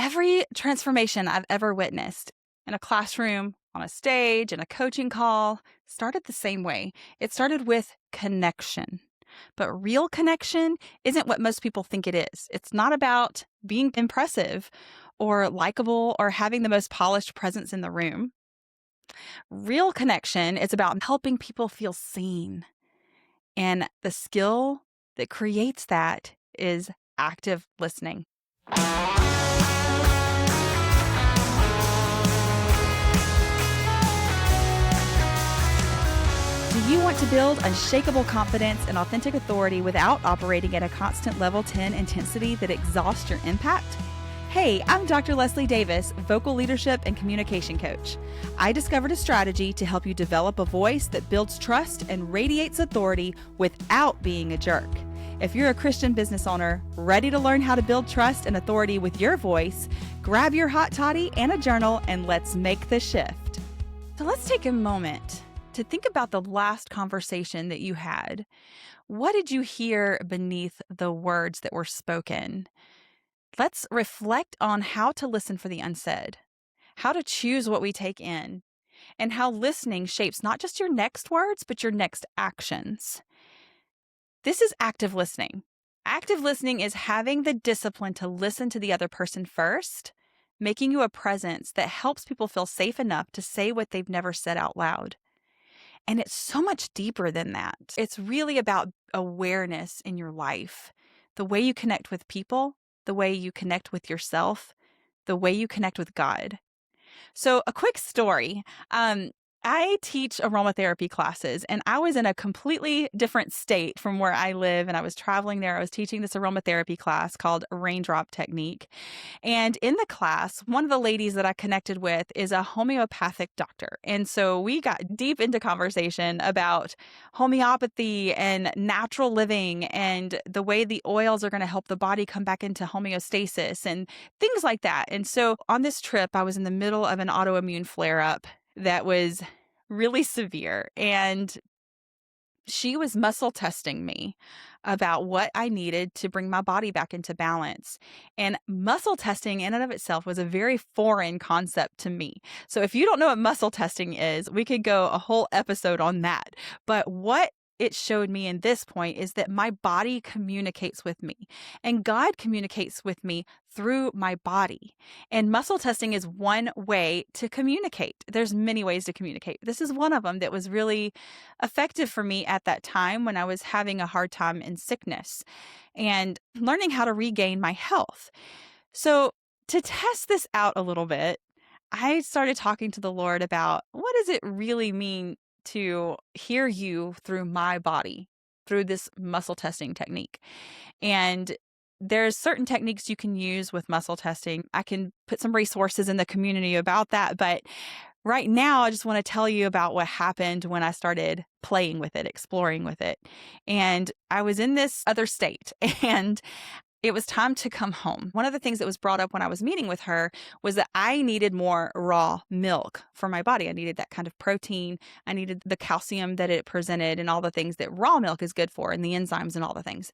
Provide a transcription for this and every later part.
Every transformation I've ever witnessed in a classroom, on a stage, in a coaching call started the same way. It started with connection. But real connection isn't what most people think it is. It's not about being impressive or likable or having the most polished presence in the room. Real connection is about helping people feel seen. And the skill that creates that is active listening. Do you want to build unshakable confidence and authentic authority without operating at a constant level 10 intensity that exhausts your impact? Hey, I'm Dr. Leslie Davis, vocal leadership and communication coach. I discovered a strategy to help you develop a voice that builds trust and radiates authority without being a jerk. If you're a Christian business owner ready to learn how to build trust and authority with your voice, grab your hot toddy and a journal and let's make the shift. So let's take a moment to think about the last conversation that you had. What did you hear beneath the words that were spoken? Let's reflect on how to listen for the unsaid, how to choose what we take in, and how listening shapes not just your next words, but your next actions. This is active listening. Active listening is having the discipline to listen to the other person first, making you a presence that helps people feel safe enough to say what they've never said out loud. And it's so much deeper than that. It's really about awareness in your life, the way you connect with people, the way you connect with yourself, the way you connect with God. So a quick story. I teach aromatherapy classes, and I was in a completely different state from where I live, and I was traveling there. I was teaching this aromatherapy class called Raindrop Technique. And in the class, one of the ladies that I connected with is a homeopathic doctor. And so we got deep into conversation about homeopathy and natural living and the way the oils are going to help the body come back into homeostasis and things like that. And so on this trip, I was in the middle of an autoimmune flare-up that was really severe. And she was muscle testing me about what I needed to bring my body back into balance. And muscle testing in and of itself was a very foreign concept to me. So if you don't know what muscle testing is, we could go a whole episode on that. But what it showed me in this point is that my body communicates with me and God communicates with me through my body. And muscle testing is one way to communicate. There's many ways to communicate. This is one of them that was really effective for me at that time when I was having a hard time in sickness and learning how to regain my health. So to test this out a little bit, I started talking to the Lord about what does it really mean to hear you through my body, through this muscle testing technique. And there's certain techniques you can use with muscle testing. I can put some resources in the community about that. But right now, I just want to tell you about what happened when I started playing with it, exploring with it. And I was in this other state and it was time to come home. One of the things that was brought up when I was meeting with her was that I needed more raw milk for my body. I needed that kind of protein. I needed the calcium that it presented and all the things that raw milk is good for and the enzymes and all the things.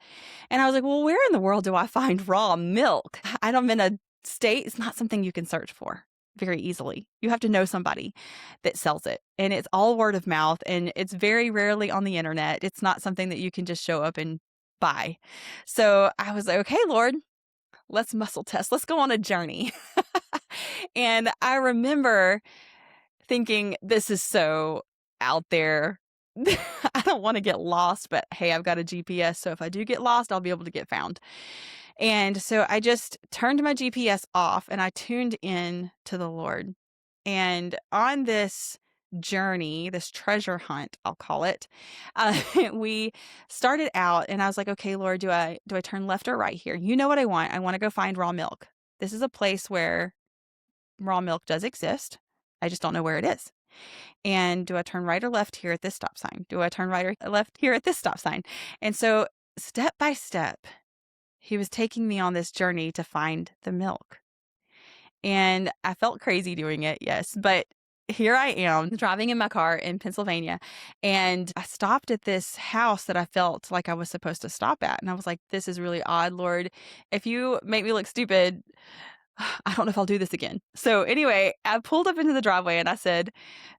And I was like, well, where in the world do I find raw milk? I'm in a state, it's not something you can search for very easily. You have to know somebody that sells it. And it's all word of mouth and it's very rarely on the internet. It's not something that you can just show up and buy. So I was like, okay, Lord, let's muscle test. Let's go on a journey. And I remember thinking, this is so out there. I don't want to get lost, but hey, I've got a GPS. So if I do get lost, I'll be able to get found. And so I just turned my GPS off and I tuned in to the Lord. And on this journey, this treasure hunt, I'll call it, we started out and I was like, okay, Lord, do I turn left or right here? You know what I want. I want to go find raw milk. This is a place where raw milk does exist. I just don't know where it is. And do I turn right or left here at this stop sign? Do I turn right or left here at this stop sign? And so step by step, he was taking me on this journey to find the milk. And I felt crazy doing it, yes, but here I am driving in my car in Pennsylvania, and I stopped at this house that I felt like I was supposed to stop at. And I was like, this is really odd, Lord. If you make me look stupid, I don't know if I'll do this again. So anyway, I pulled up into the driveway and I said,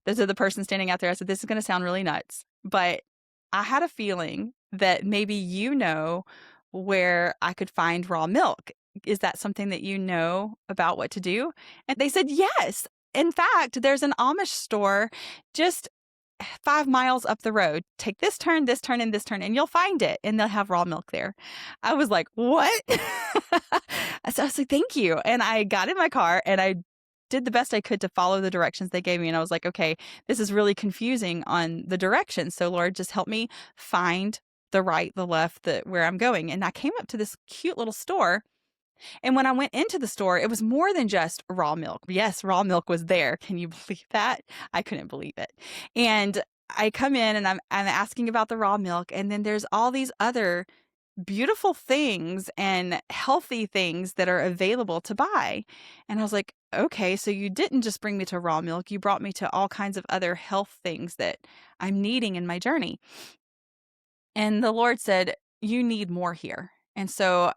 to the person standing out there, I said, this is going to sound really nuts, but I had a feeling that maybe where I could find raw milk. Is that something that you know about what to do? And they said, yes. In fact, there's an Amish store just 5 miles up the road. Take this turn, and this turn, and you'll find it. And they'll have raw milk there. I was like, what? So I was like, thank you. And I got in my car and I did the best I could to follow the directions they gave me. And I was like, okay, this is really confusing on the directions. So Lord, just help me find the right, the left, where I'm going. And I came up to this cute little store. And when I went into the store, it was more than just raw milk. Yes, raw milk was there. Can you believe that? I couldn't believe it. And I come in and I'm asking about the raw milk. And then there's all these other beautiful things and healthy things that are available to buy. And I was like, okay, so you didn't just bring me to raw milk. You brought me to all kinds of other health things that I'm needing in my journey. And the Lord said, you need more here. And so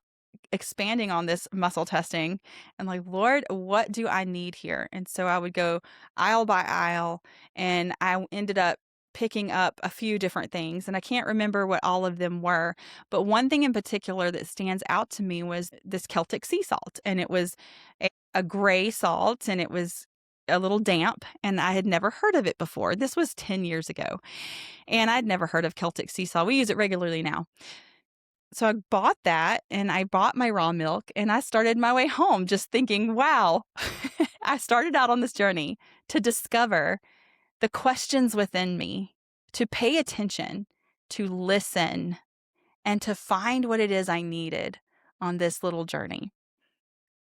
expanding on this muscle testing and like, Lord, what do I need here? And so I would go aisle by aisle and I ended up picking up a few different things and I can't remember what all of them were, but one thing in particular that stands out to me was this Celtic sea salt, and it was a gray salt and it was a little damp, and I had never heard of it before. This was 10 years ago and I'd never heard of Celtic sea salt. We use it regularly now. So I bought that and I bought my raw milk and I started my way home just thinking, wow, I started out on this journey to discover the questions within me, to pay attention, to listen, and to find what it is I needed on this little journey.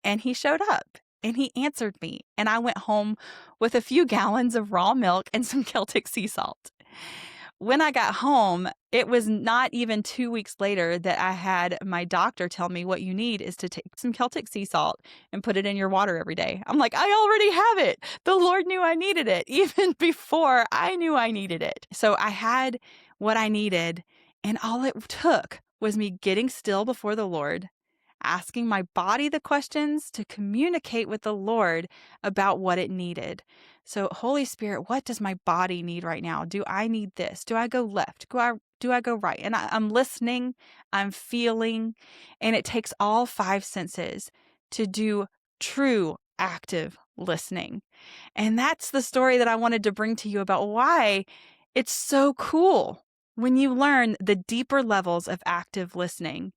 And he showed up and he answered me. And I went home with a few gallons of raw milk and some Celtic sea salt. When I got home, it was not even 2 weeks later that I had my doctor tell me what you need is to take some Celtic sea salt and put it in your water every day. I'm like, I already have it. The Lord knew I needed it even before I knew I needed it. So I had what I needed, and all it took was me getting still before the Lord, asking my body the questions to communicate with the Lord about what it needed. So, Holy Spirit, what does my body need right now? Do I need this? Do I go left? Do I go right? And I'm listening, I'm feeling, and it takes all 5 senses to do true active listening. And that's the story that I wanted to bring to you about why it's so cool when you learn the deeper levels of active listening.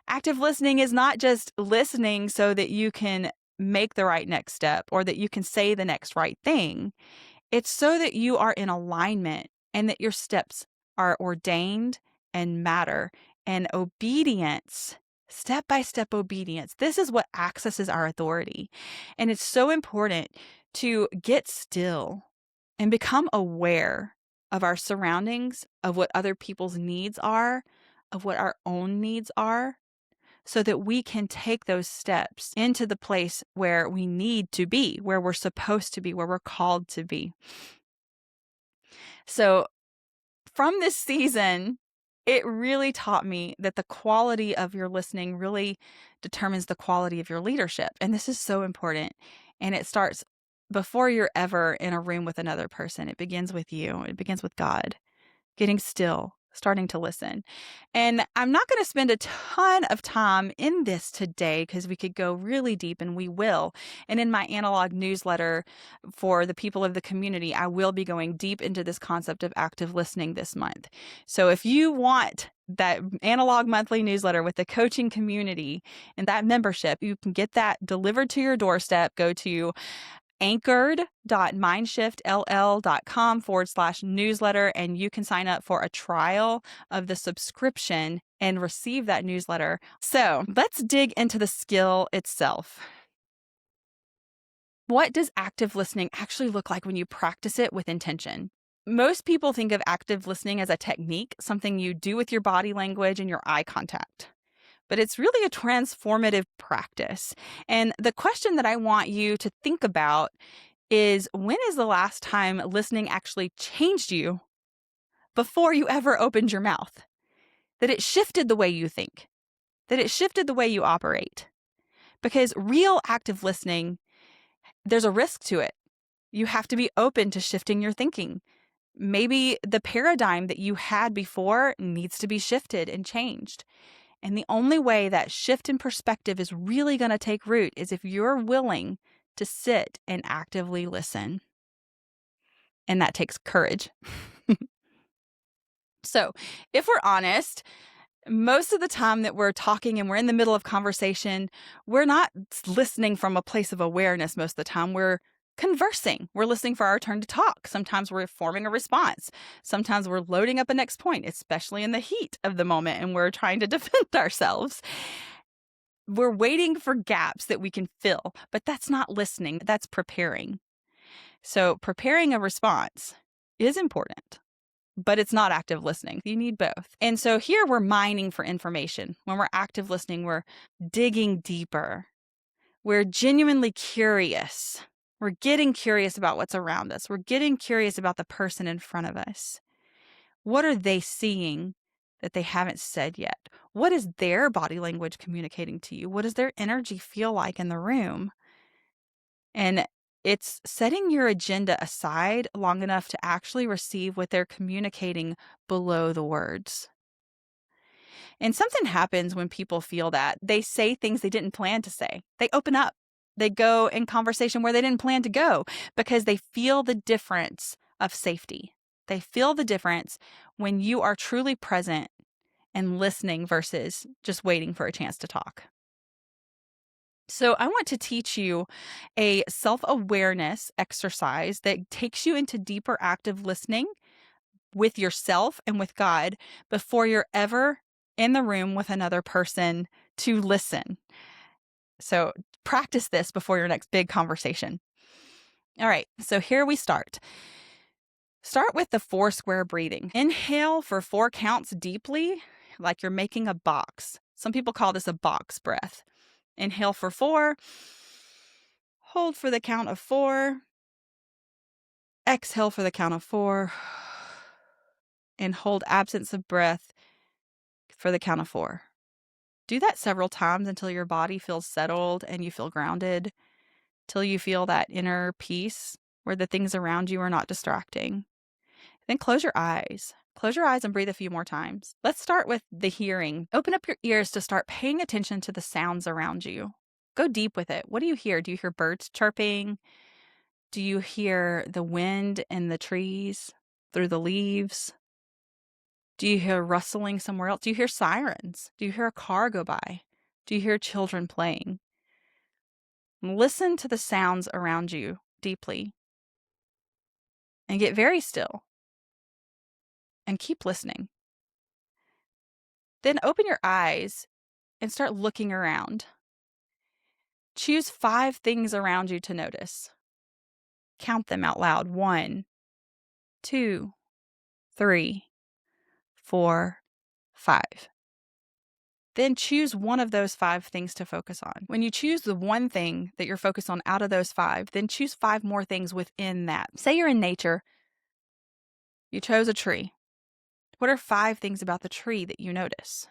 Active listening is not just listening so that you can make the right next step or that you can say the next right thing. It's so that you are in alignment and that your steps are ordained and matter. And obedience, step-by-step obedience, this is what accesses our authority. And it's so important to get still and become aware of our surroundings, of what other people's needs are, of what our own needs are, so that we can take those steps into the place where we need to be, where we're supposed to be, where we're called to be. So from this season, it really taught me that the quality of your listening really determines the quality of your leadership. And this is so important. And it starts before you're ever in a room with another person. It begins with you. It begins with God, getting still, starting to listen. And I'm not going to spend a ton of time in this today because we could go really deep, and we will. And in my analog newsletter for the people of the community, I will be going deep into this concept of active listening this month. So if you want that analog monthly newsletter with the coaching community and that membership, you can get that delivered to your doorstep. Go to anchored.mindshifttll.com/newsletter, and you can sign up for a trial of the subscription and receive that newsletter. So let's dig into the skill itself. What does active listening actually look like when you practice it with intention? Most people think of active listening as a technique, something you do with your body language and your eye contact. But it's really a transformative practice. And the question that I want you to think about is, when is the last time listening actually changed you before you ever opened your mouth? That it shifted the way you think, that it shifted the way you operate. Because real active listening, there's a risk to it. You have to be open to shifting your thinking. Maybe the paradigm that you had before needs to be shifted and changed. And the only way that shift in perspective is really going to take root is if you're willing to sit and actively listen. And that takes courage. So, if we're honest, most of the time that we're talking and we're in the middle of conversation, we're not listening from a place of awareness most of the time. We're conversing. We're listening for our turn to talk. Sometimes we're forming a response. Sometimes we're loading up a next point, especially in the heat of the moment, and we're trying to defend ourselves. We're waiting for gaps that we can fill, but that's not listening. That's preparing. So preparing a response is important, but it's not active listening. You need both. And so here we're mining for information. When we're active listening, we're digging deeper. We're genuinely curious. We're getting curious about what's around us. We're getting curious about the person in front of us. What are they seeing that they haven't said yet? What is their body language communicating to you? What does their energy feel like in the room? And it's setting your agenda aside long enough to actually receive what they're communicating below the words. And something happens when people feel that. They say things they didn't plan to say. They open up. They go in conversation where they didn't plan to go because they feel the difference of safety. They feel the difference when you are truly present and listening versus just waiting for a chance to talk. So I want to teach you a self-awareness exercise that takes you into deeper active listening with yourself and with God before you're ever in the room with another person to listen. So practice this before your next big conversation. All right, so here we start. Start with the 4 square breathing. Inhale for 4 counts deeply, like you're making a box. Some people call this a box breath. Inhale for 4. Hold for the count of 4. Exhale for the count of 4. And hold absence of breath for the count of 4. Do that several times until your body feels settled and you feel grounded, till you feel that inner peace where the things around you are not distracting. Then close your eyes. Close your eyes and breathe a few more times. Let's start with the hearing. Open up your ears to start paying attention to the sounds around you. Go deep with it. What do you hear? Do you hear birds chirping? Do you hear the wind in the trees through the leaves? Do you hear rustling somewhere else? Do you hear sirens? Do you hear a car go by? Do you hear children playing? Listen to the sounds around you deeply and get very still and keep listening. Then open your eyes and start looking around. Choose 5 things around you to notice. Count them out loud. 1, 2, 3, 4, 5. Then choose one of those 5 things to focus on. When you choose the one thing that you're focused on out of those 5, then choose 5 more things within that. Say you're in nature. You chose a tree. What are 5 things about the tree that you notice?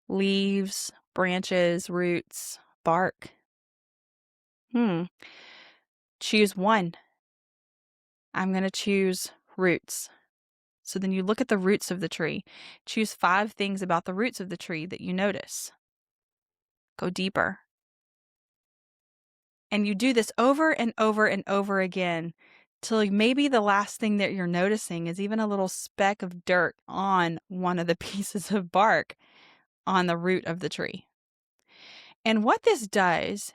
Leaves, branches, roots, bark. Choose one. I'm going to choose roots. So then you look at the roots of the tree. Choose 5 things about the roots of the tree that you notice. Go deeper. And you do this over and over and over again till maybe the last thing that you're noticing is even a little speck of dirt on one of the pieces of bark on the root of the tree. And what this does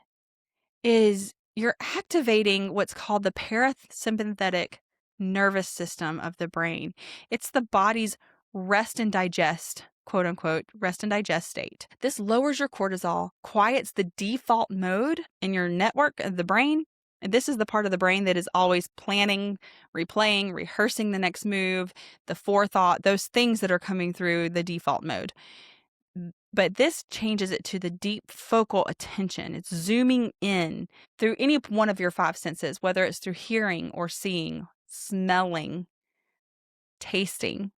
is you're activating what's called the parasympathetic nervous system of the brain. It's the body's rest and digest, quote unquote, rest and digest state. This lowers your cortisol, quiets the default mode in your network of the brain. And this is the part of the brain that is always planning, replaying, rehearsing the next move, the forethought, those things that are coming through the default mode. But this changes it to the deep focal attention. It's zooming in through any one of your 5 senses, whether it's through hearing or seeing, smelling, tasting.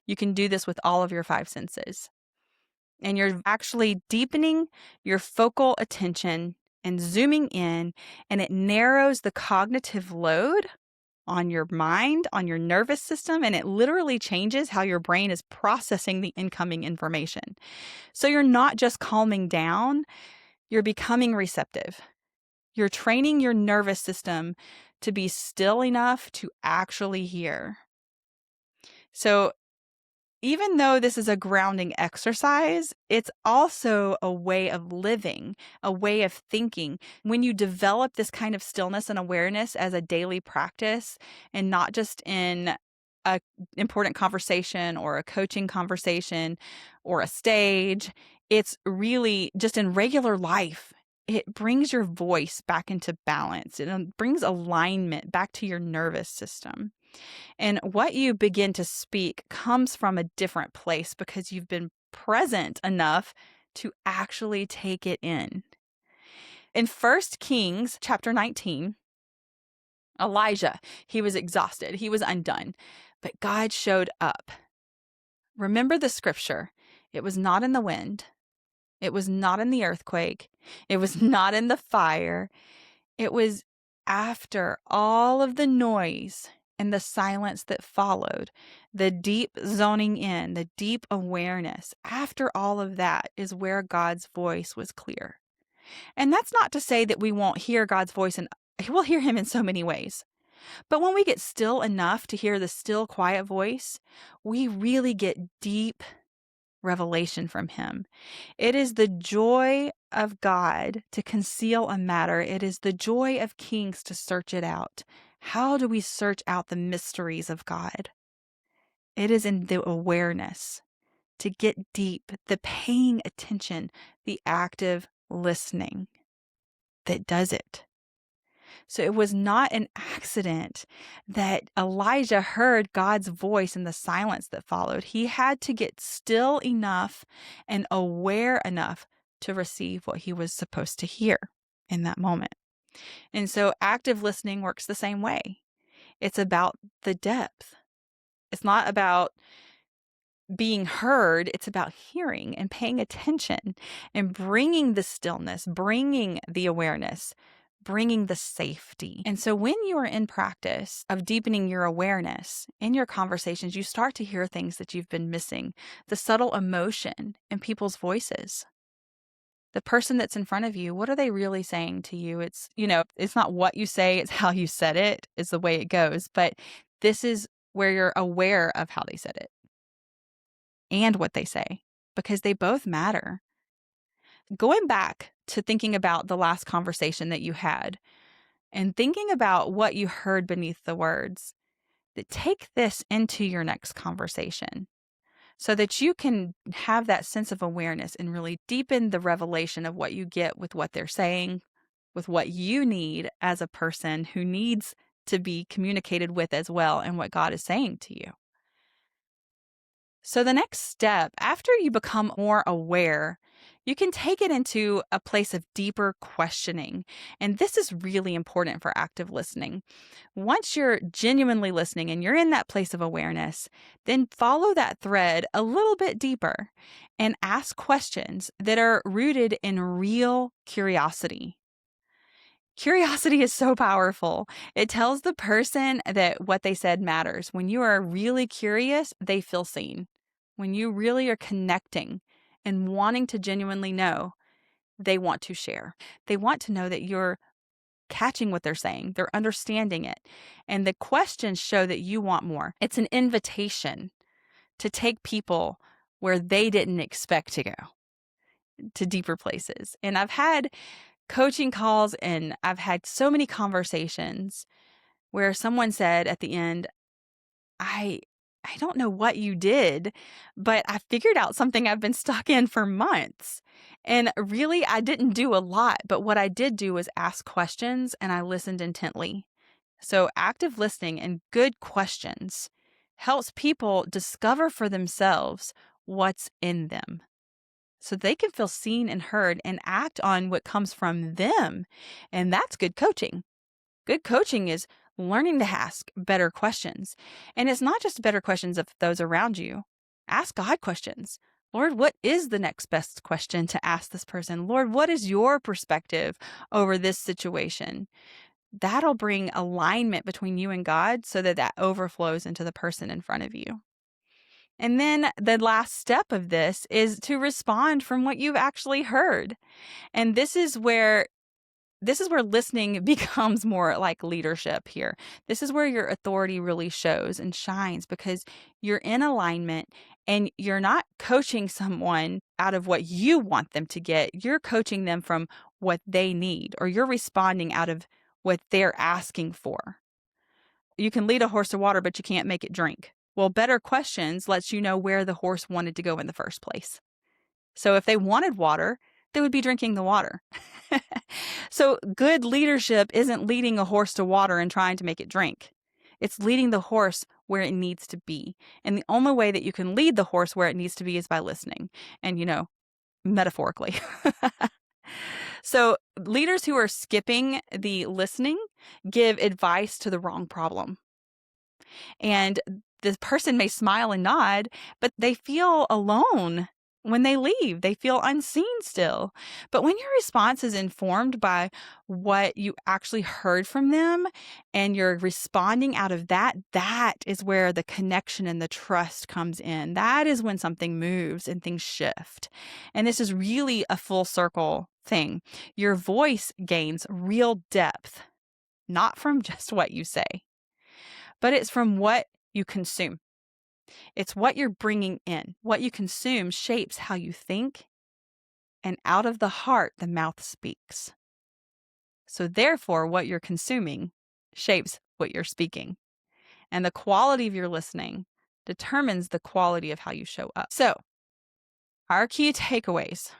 You can do this with all of your 5 senses. And you're actually deepening your focal attention and zooming in, and it narrows the cognitive load on your mind, on your nervous system, and it literally changes how your brain is processing the incoming information. So you're not just calming down, you're becoming receptive. You're training your nervous system to be still enough to actually hear. So even though this is a grounding exercise, it's also a way of living, a way of thinking. When you develop this kind of stillness and awareness as a daily practice and not just in a important conversation or a coaching conversation or a stage, it's really just in regular life. It brings your voice back into balance. It brings alignment back to your nervous system. And what you begin to speak comes from a different place because you've been present enough to actually take it in. In 1 Kings chapter 19, Elijah, he was exhausted. He was undone, but God showed up. Remember the scripture. It was not in the wind. It was not in the earthquake. It was not in the fire. It was after all of the noise and the silence that followed, the deep zoning in, the deep awareness. After all of that is where God's voice was clear. And that's not to say that we won't hear God's voice, and we'll hear him in so many ways. But when we get still enough to hear the still, quiet voice, we really get deep revelation from him. It is the joy of God to conceal a matter. It is the joy of kings to search it out. How do we search out the mysteries of God? It is in the awareness, to get deep, the paying attention, the active listening that does it. So it was not an accident that Elijah heard God's voice in the silence that followed. He had to get still enough and aware enough to receive what he was supposed to hear in that moment. And so active listening works the same way. It's about the depth. It's not about being heard. It's about hearing and paying attention and bringing the stillness, bringing the awareness, bringing the safety. And so when you are in practice of deepening your awareness in your conversations, you start to hear things that you've been missing, the subtle emotion in people's voices. The person that's in front of you, what are they really saying to you? It's, it's not what you say, it's how you said it is the way it goes. But this is where you're aware of how they said it and what they say, because they both matter. Going back to thinking about the last conversation that you had and thinking about what you heard beneath the words, that take this into your next conversation so that you can have that sense of awareness and really deepen the revelation of what you get with what they're saying, with what you need as a person who needs to be communicated with as well, and what God is saying to you. So the next step, after you become more aware, you can take it into a place of deeper questioning. And this is really important for active listening. Once you're genuinely listening and you're in that place of awareness, then follow that thread a little bit deeper and ask questions that are rooted in real curiosity. Curiosity is so powerful. It tells the person that what they said matters. When you are really curious, they feel seen. When you really are connecting and wanting to genuinely know, they want to share. They want to know that you're catching what they're saying, they're understanding it. And the questions show that you want more. It's an invitation to take people where they didn't expect to go, to deeper places. And I've had coaching calls and I've had so many conversations where someone said at the end, I don't know what you did, but I figured out something I've been stuck in for months. And really, I didn't do a lot, but what I did do was ask questions and I listened intently. So active listening and good questions helps people discover for themselves what's in them, so they can feel seen and heard and act on what comes from them. And that's good coaching. Good coaching is learning to ask better questions. And it's not just better questions of those around you. Ask God questions. Lord, what is the next best question to ask this person? Lord, what is your perspective over this situation? That'll bring alignment between you and God so that that overflows into the person in front of you. And then the last step of this is to respond from what you've actually heard. And this is where listening becomes more like leadership here. This is where your authority really shows and shines because you're in alignment and you're not coaching someone out of what you want them to get. You're coaching them from what they need, or you're responding out of what they're asking for. You can lead a horse to water, but you can't make it drink. Well, better questions lets you know where the horse wanted to go in the first place. So if they wanted water, they would be drinking the water. So good leadership isn't leading a horse to water and trying to make it drink. It's leading the horse where it needs to be. And the only way that you can lead the horse where it needs to be is by listening. And, metaphorically. So leaders who are skipping the listening give advice to the wrong problem. And the person may smile and nod, but they feel alone when they leave. They feel unseen still. But when your response is informed by what you actually heard from them and you're responding out of that, that is where the connection and the trust comes in. That is when something moves and things shift. And this is really a full circle thing. Your voice gains real depth, not from just what you say, but it's from what you consume. It's what you're bringing in. What you consume shapes how you think, and out of the heart, the mouth speaks. So therefore, what you're consuming shapes what you're speaking. And the quality of your listening determines the quality of how you show up. So our key takeaways.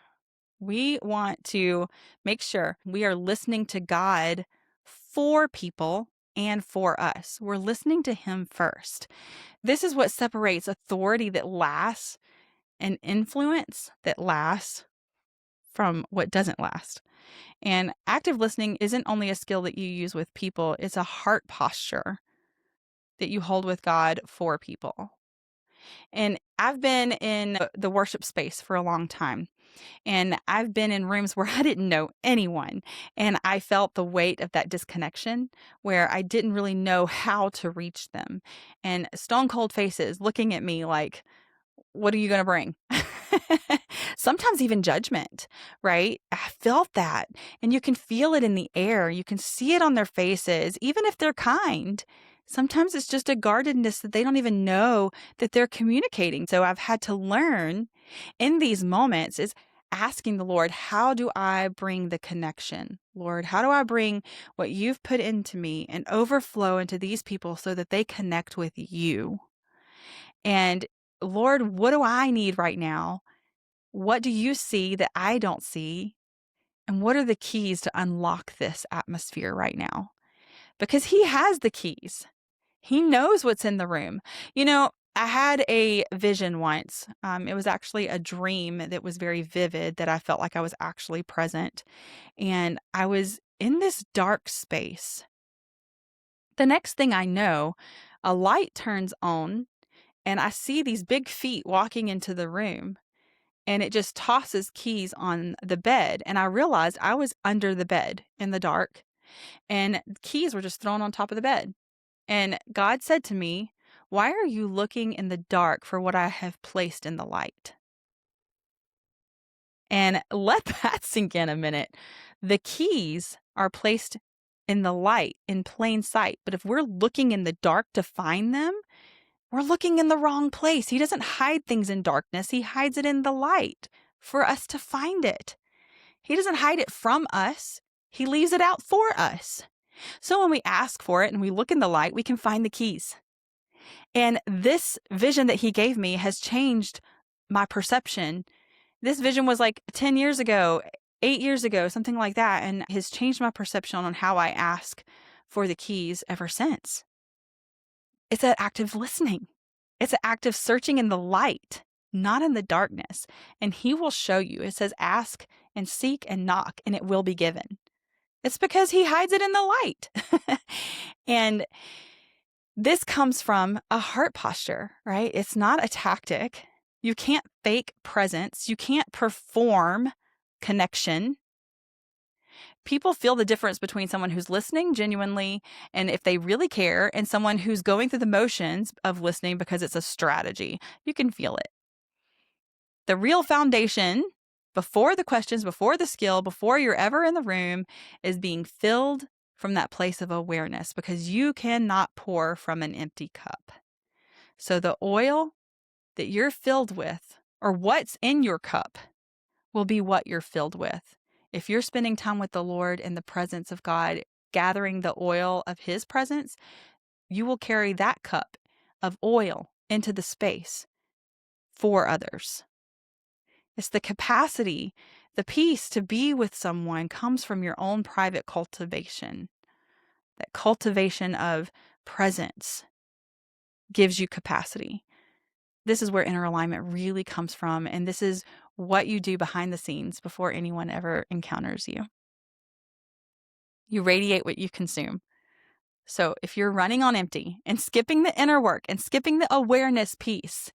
We want to make sure we are listening to God for people and for us. We're listening to Him first. This is what separates authority that lasts and influence that lasts from what doesn't last. And active listening isn't only a skill that you use with people, it's a heart posture that you hold with God for people. And I've been in the worship space for a long time. And I've been in rooms where I didn't know anyone. And I felt the weight of that disconnection where I didn't really know how to reach them. And stone cold faces looking at me like, what are you going to bring? Sometimes even judgment, right? I felt that. And you can feel it in the air. You can see it on their faces, even if they're kind. Sometimes it's just a guardedness that they don't even know that they're communicating. So I've had to learn in these moments is asking the Lord, how do I bring the connection? Lord, how do I bring what you've put into me and overflow into these people so that they connect with you? And Lord, what do I need right now? What do you see that I don't see? And what are the keys to unlock this atmosphere right now? Because He has the keys. He knows what's in the room. I had a vision once. It was actually a dream that was very vivid that I felt like I was actually present. And I was in this dark space. The next thing I know, a light turns on and I see these big feet walking into the room. And it just tosses keys on the bed. And I realized I was under the bed in the dark. And keys were just thrown on top of the bed. And God said to me, why are you looking in the dark for what I have placed in the light? And let that sink in a minute. The keys are placed in the light, in plain sight. But if we're looking in the dark to find them, we're looking in the wrong place. He doesn't hide things in darkness. He hides it in the light for us to find it. He doesn't hide it from us. He leaves it out for us. So when we ask for it and we look in the light, we can find the keys. And this vision that He gave me has changed my perception. This vision was like 10 years ago, 8 years ago, something like that, and has changed my perception on how I ask for the keys ever since. It's an active listening. It's an active searching in the light, not in the darkness. And He will show you. It says, ask and seek and knock, and it will be given. It's because He hides it in the light. And this comes from a heart posture, right? It's not a tactic. You can't fake presence. You can't perform connection. People feel the difference between someone who's listening genuinely and if they really care, and someone who's going through the motions of listening because it's a strategy. You can feel it. The real foundation, before the questions, before the skill, before you're ever in the room, is being filled from that place of awareness, because you cannot pour from an empty cup. So the oil that you're filled with, or what's in your cup, will be what you're filled with. If you're spending time with the Lord in the presence of God, gathering the oil of His presence, you will carry that cup of oil into the space for others. It's the capacity, the peace to be with someone comes from your own private cultivation. That cultivation of presence gives you capacity. This is where inner alignment really comes from, and this is what you do behind the scenes before anyone ever encounters you. You radiate what you consume. So if you're running on empty and skipping the inner work and skipping the awareness piece,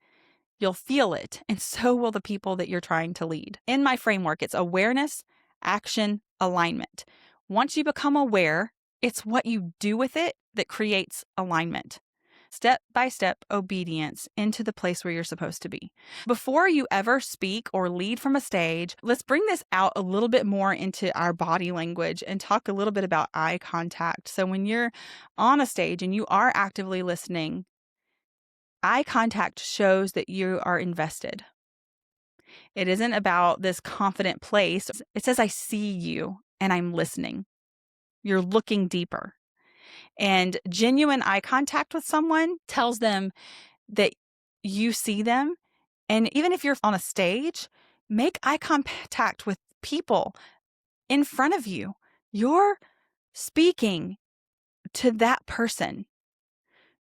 you'll feel it, and so will the people that you're trying to lead. In my framework, it's awareness, action, alignment. Once you become aware, it's what you do with it that creates alignment. Step-by-step obedience into the place where you're supposed to be. Before you ever speak or lead from a stage, let's bring this out a little bit more into our body language and talk a little bit about eye contact. So when you're on a stage and you are actively listening, eye contact shows that you are invested. It isn't about this confident place. It says, I see you and I'm listening. You're looking deeper. And genuine eye contact with someone tells them that you see them. And even if you're on a stage, make eye contact with people in front of you. You're speaking to that person.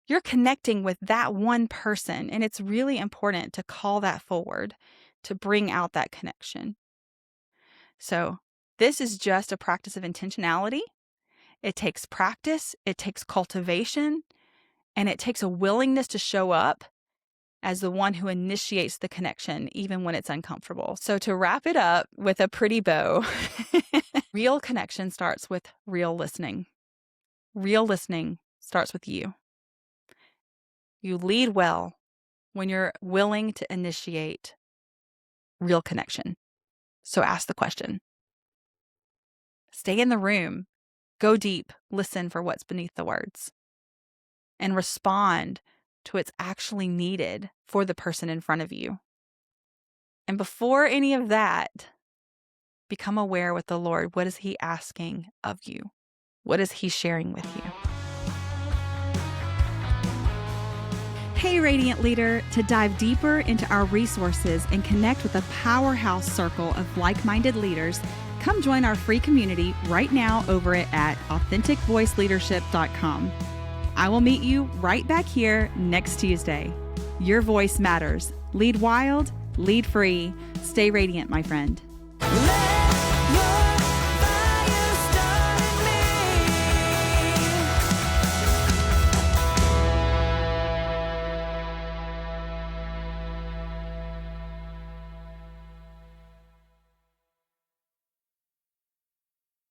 You're connecting with that one person. And it's really important to call that forward, to bring out that connection. So this is just a practice of intentionality. It takes practice, it takes cultivation, and it takes a willingness to show up as the one who initiates the connection, even when it's uncomfortable. So to wrap it up with a pretty bow, real connection starts with real listening. Real listening starts with you. You lead well when you're willing to initiate real connection. So ask the question. Stay in the room. Go deep. Listen for what's beneath the words. And respond to what's actually needed for the person in front of you. And before any of that, become aware with the Lord. What is He asking of you? What is He sharing with you? Hey, Radiant Leader, to dive deeper into our resources and connect with a powerhouse circle of like-minded leaders, come join our free community right now over at authenticvoiceleadership.com. I will meet you right back here next Tuesday. Your voice matters. Lead wild, lead free. Stay radiant, my friend.